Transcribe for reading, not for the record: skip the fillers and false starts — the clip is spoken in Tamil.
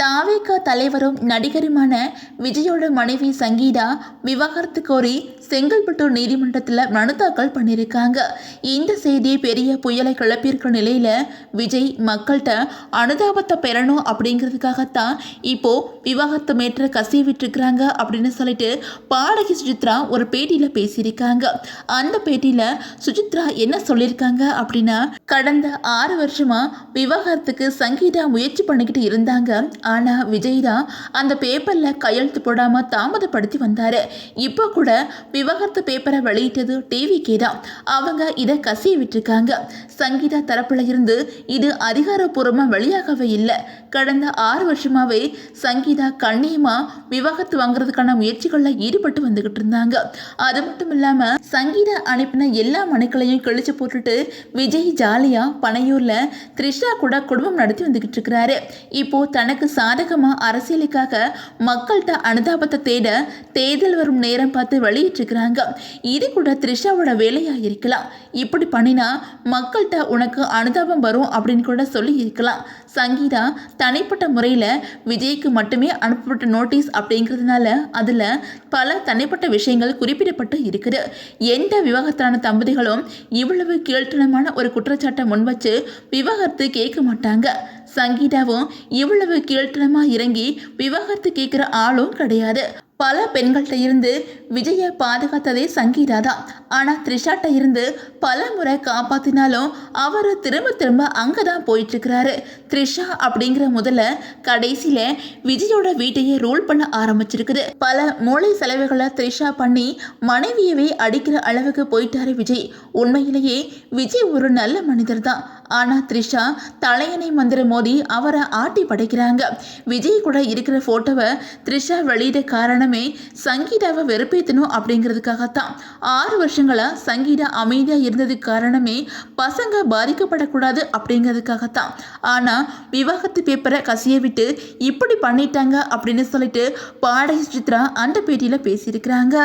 தாவேகா தலைவரும் நடிகருமான விஜயோட மனைவி சங்கீதா விவாகரத்து கோரி செங்கல்பட்டு நீதிமன்றத்தில் மனு தாக்கல் பண்ணியிருக்காங்க. இந்த செய்தி பெரிய புயலை கிளப்பியிருக்கிற நிலையில விஜய் மக்கள்கிட்ட அனுதாபத்தை பெறணும் அப்படிங்கிறதுக்காகத்தான் இப்போ விவாகரத்து மேற்ற கசிய விட்டுருக்குறாங்க அப்படின்னு சொல்லிட்டு பாடகி சுசித்ரா ஒரு பேட்டியில் பேசியிருக்காங்க. அந்த பேட்டியில் சுசித்ரா என்ன சொல்லியிருக்காங்க அப்படின்னா, கடந்த 6 வருஷமா விவாகரத்துக்கு சங்கீதா முயற்சி பண்ணிக்கிட்டு இருந்தாங்க. ஆனால் விஜய் தான் அந்த பேப்பரில் கையெழுத்து போடாமல் தாமதப்படுத்தி வந்தார். இப்போ கூட விவாகரத்து பேப்பரை வெளியிட்டது டிவிக்கே தான். அவங்க இதை கசிய விட்டுருக்காங்க. சங்கீதா தரப்புல இருந்து இது அதிகாரப்பூர்வமாக வெளியாகவே இல்லை. கடந்த 6 வருஷமாவே சங்கீதா கண்ணியமா விவாகரத்து வாங்குறதுக்கான முயற்சிகளில் ஈடுபட்டு வந்துகிட்டு இருந்தாங்க. அது மட்டும் இல்லாமல் சங்கீதா அனுப்பின எல்லா மனுக்களையும் கழிச்சு போட்டுட்டு விஜய் ஜாலியா பனையூர்ல த்ரிஷா கூட குடும்பம் நடத்தி வந்துகிட்டு இருக்கிறாரு. இப்போ தனக்கு சாதகமா அரசியலுக்காக மக்கள்கிட்ட அனுதாபத்தை தேட தேர்தல் வரும் நேரம் பார்த்து வெளியிட்டிருக்கிறாங்க. இது கூட த்ரிஷாவோட வேலையா இருக்கலாம். இப்படி பண்ணினா மக்கள்கிட்ட உனக்கு அனுதாபம் வரும் அப்படின்னு கூட சொல்லி இருக்கலாம். சங்கீதா தனிப்பட்ட முறையில் விஜய்க்கு மட்டுமே அனுப்பப்பட்ட நோட்டீஸ் அப்படிங்கிறதுனால அதில் பல தனிப்பட்ட விஷயங்கள் குறிப்பிடப்பட்டு இருக்குது. எந்த விவாகரத்தான தம்பதிகளும் இவ்வளவு கீழ்த்தனமான ஒரு குற்றச்சாட்டை முன்வச்சு விவாகரத்து கேட்க மாட்டாங்க. சங்கீதாவும் இவ்வளவு கீழ்த்தனமாக இறங்கி விவாகரத்து கேட்குற ஆளும் கிடையாது. பல பெண்கள்கிட்ட இருந்து விஜயை பாதுகாத்ததே சங்கீதா தான். ஆனால் த்ரிஷாட்ட இருந்து பல முறை காப்பாற்றினாலும் அவர் திரும்ப திரும்ப அங்கே தான் போயிட்டுருக்கிறாரு. த்ரிஷா அப்படிங்கிற முதல்ல கடைசியில் விஜயோட வீட்டையே ரூல் பண்ண ஆரம்பிச்சிருக்குது. பல மூளை செலவுகளை த்ரிஷா பண்ணி மனைவியவே அடிக்கிற அளவுக்கு போயிட்டாரு விஜய். உண்மையிலேயே விஜய் ஒரு நல்ல மனிதர் தான். ஆனால் த்ரிஷா தலையணை மந்திரம் மோதி அவரை ஆட்டி படைக்கிறாங்க. விஜய் கூட இருக்கிற ஃபோட்டோவை த்ரிஷா வெளியிட காரணமே சங்கீதாவை வெறுப்பேற்றணும் அப்படிங்கிறதுக்காகத்தான். 6 வருஷங்களா சங்கீதா அமைதியாக இருந்ததுக்கு காரணமே பசங்க பாதிக்கப்படக்கூடாது அப்படிங்கிறதுக்காகத்தான். ஆனால் விவாகரத்து பேப்பரை கசிய விட்டு இப்படி பண்ணிட்டாங்க அப்படின்னு சொல்லிட்டு பாடகி சுசித்ரா அந்த பேட்டியில் பேசியிருக்கிறாங்க.